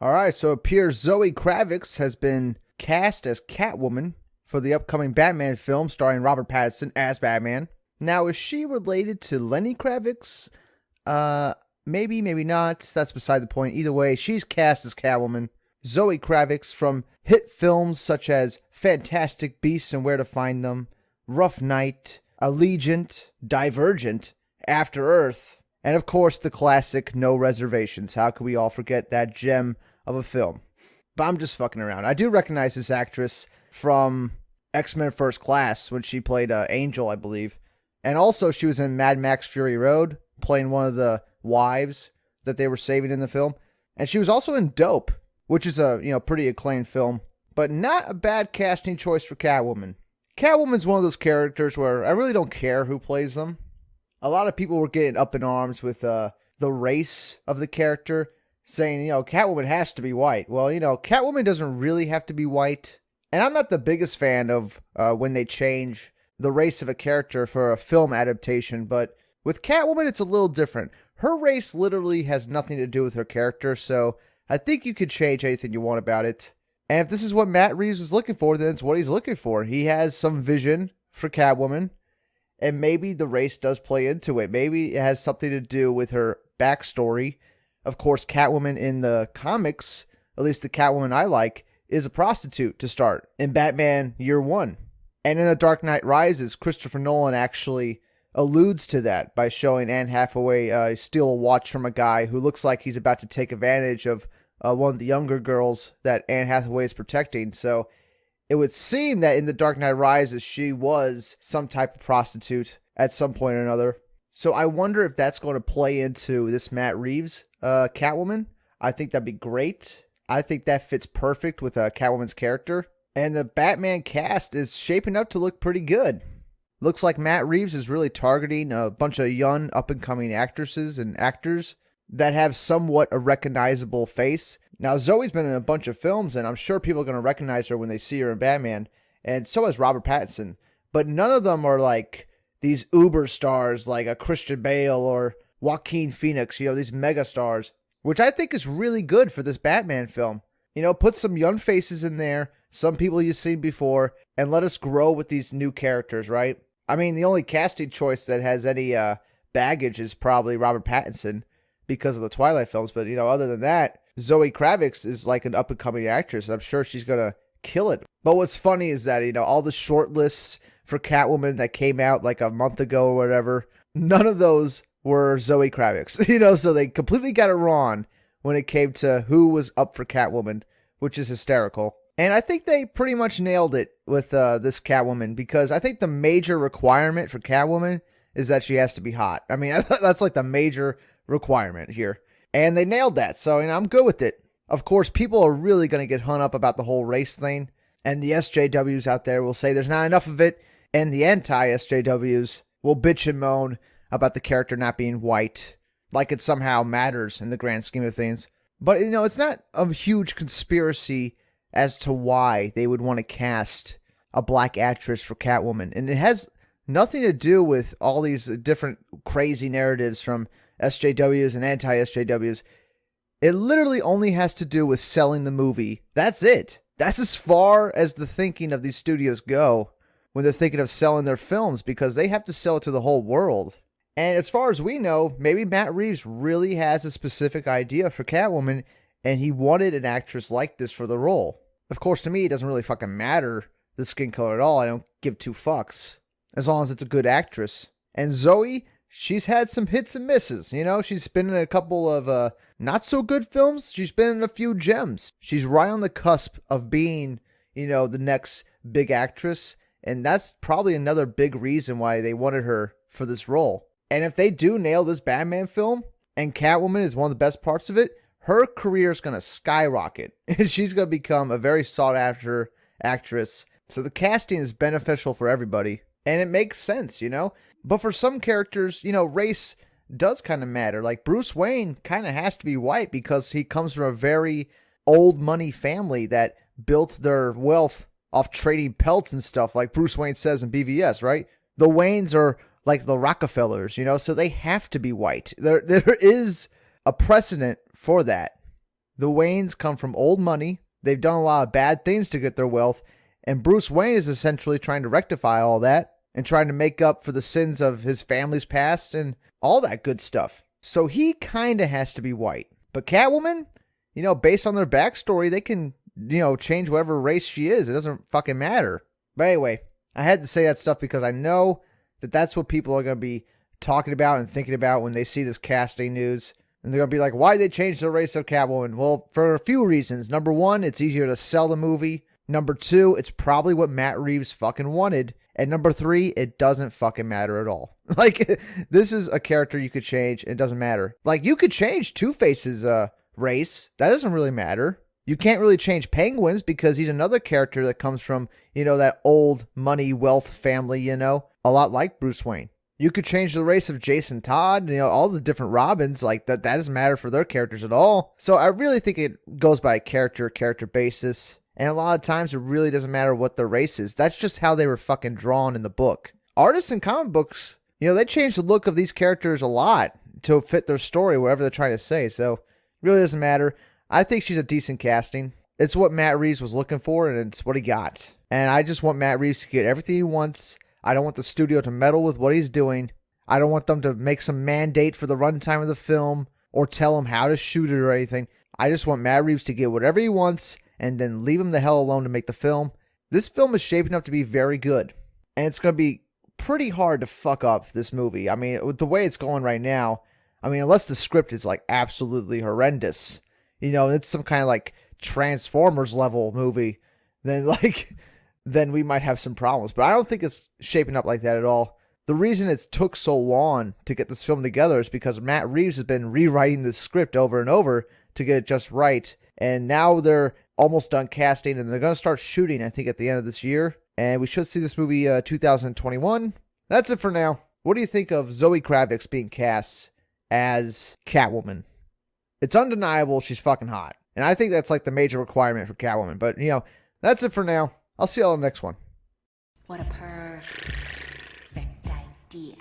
All right, so it appears Zoe Kravitz has been cast as Catwoman for the upcoming Batman film starring Robert Pattinson as Batman. Now, is she related to Lenny Kravitz? Maybe, maybe not. That's beside the point. Either way, she's cast as Catwoman. Zoe Kravitz from hit films such as Fantastic Beasts and Where to Find Them, Rough Night, Allegiant, Divergent, After Earth, and of course the classic No Reservations. How could we all forget that gem of a film? But I'm just fucking around. I do recognize this actress from X-Men First Class when she played Angel, I believe. And also she was in Mad Max Fury Road, playing one of the wives that they were saving in the film. And she was also in Dope, which is a pretty acclaimed film, but not a bad casting choice for Catwoman. Catwoman's one of those characters where I really don't care who plays them. A lot of people were getting up in arms with the race of the character, saying, Catwoman has to be white. Well, Catwoman doesn't really have to be white. And I'm not the biggest fan of when they change the race of a character for a film adaptation, but with Catwoman, it's a little different. Her race literally has nothing to do with her character, so I think you could change anything you want about it. And if this is what Matt Reeves was looking for, then it's what he's looking for. He has some vision for Catwoman, and maybe the race does play into it. Maybe it has something to do with her backstory. Of course, Catwoman in the comics, at least the Catwoman I like, is a prostitute to start in Batman Year One. And in The Dark Knight Rises, Christopher Nolan actually alludes to that by showing Anne Hathaway steal a watch from a guy who looks like he's about to take advantage of one of the younger girls that Anne Hathaway is protecting. So it would seem that in The Dark Knight Rises, she was some type of prostitute at some point or another. So I wonder if that's going to play into this Matt Reeves Catwoman. I think that'd be great. I think that fits perfect with Catwoman's character. And the Batman cast is shaping up to look pretty good. Looks like Matt Reeves is really targeting a bunch of young up-and-coming actresses and actors that have somewhat a recognizable face. Now, Zoe's been in a bunch of films, and I'm sure people are going to recognize her when they see her in Batman, and so has Robert Pattinson. But none of them are like these uber stars like a Christian Bale or Joaquin Phoenix, these mega stars, which I think is really good for this Batman film. Put some young faces in there, some people you've seen before, and let us grow with these new characters, right? I mean, the only casting choice that has any baggage is probably Robert Pattinson because of the Twilight films. But, other than that, Zoe Kravitz is like an up-and-coming actress. I'm sure she's going to kill it. But what's funny is that, all the short lists for Catwoman that came out like a month ago or whatever, none of those were Zoe Kravitz. So they completely got it wrong when it came to who was up for Catwoman, which is hysterical. And I think they pretty much nailed it with this Catwoman, because I think the major requirement for Catwoman is that she has to be hot. I mean, that's like the major requirement here. And they nailed that, so I'm good with it. Of course, people are really going to get hung up about the whole race thing, and the SJWs out there will say there's not enough of it, and the anti-SJWs will bitch and moan about the character not being white, like it somehow matters in the grand scheme of things. But, it's not a huge conspiracy as to why they would want to cast a black actress for Catwoman. And it has nothing to do with all these different crazy narratives from SJWs and anti-SJWs. It literally only has to do with selling the movie. That's it. That's as far as the thinking of these studios go when they're thinking of selling their films, because they have to sell it to the whole world. And as far as we know, maybe Matt Reeves really has a specific idea for Catwoman, and he wanted an actress like this for the role. Of course, to me, it doesn't really fucking matter the skin color at all. I don't give two fucks, as long as it's a good actress. And Zoe, she's had some hits and misses. She's been in a couple of not so good films. She's been in a few gems. She's right on the cusp of being, the next big actress. And that's probably another big reason why they wanted her for this role. And if they do nail this Batman film, and Catwoman is one of the best parts of it, her career is going to skyrocket. And she's going to become a very sought-after actress. So the casting is beneficial for everybody. And it makes sense, But for some characters, race does kind of matter. Like Bruce Wayne kind of has to be white because he comes from a very old money family that built their wealth off trading pelts and stuff, like Bruce Wayne says in BVS, right? The Waynes are like the Rockefellers, so they have to be white. There is a precedent for that. The Waynes come from old money. They've done a lot of bad things to get their wealth. And Bruce Wayne is essentially trying to rectify all that and trying to make up for the sins of his family's past and all that good stuff. So he kind of has to be white. But Catwoman, based on their backstory, they can, change whatever race she is. It doesn't fucking matter. But anyway, I had to say that stuff because I know that that's what people are going to be talking about and thinking about when they see this casting news. And they're going to be like, why did they change the race of Catwoman? Well, for a few reasons. Number one, it's easier to sell the movie. Number two, it's probably what Matt Reeves fucking wanted. And number three, it doesn't fucking matter at all. Like, this is a character you could change. It doesn't matter. Like, you could change Two-Face's race. That doesn't really matter. You can't really change Penguin's because he's another character that comes from, that old money wealth family, a lot like Bruce Wayne. You could change the race of Jason Todd, all the different Robins, like that doesn't matter for their characters at all. So I really think it goes by character basis. And a lot of times it really doesn't matter what their race is. That's just how they were fucking drawn in the book. Artists in comic books, they change the look of these characters a lot to fit their story, whatever they're trying to say. So it really doesn't matter. I think she's a decent casting. It's what Matt Reeves was looking for, and it's what he got. And I just want Matt Reeves to get everything he wants. I don't want the studio to meddle with what he's doing. I don't want them to make some mandate for the runtime of the film or tell him how to shoot it or anything. I just want Matt Reeves to get whatever he wants and then leave him the hell alone to make the film. This film is shaping up to be very good. And it's going to be pretty hard to fuck up this movie. I mean, with the way it's going right now, unless the script is like absolutely horrendous, it's some kind of like Transformers level movie, then we might have some problems. But I don't think it's shaping up like that at all. The reason it took so long to get this film together is because Matt Reeves has been rewriting this script over and over to get it just right. And now they're almost done casting and they're going to start shooting, I think, at the end of this year. And we should see this movie 2021. That's it for now. What do you think of Zoe Kravitz being cast as Catwoman? It's undeniable she's fucking hot. And I think that's like the major requirement for Catwoman. But, that's it for now. I'll see y'all in the next one. What a perfect idea.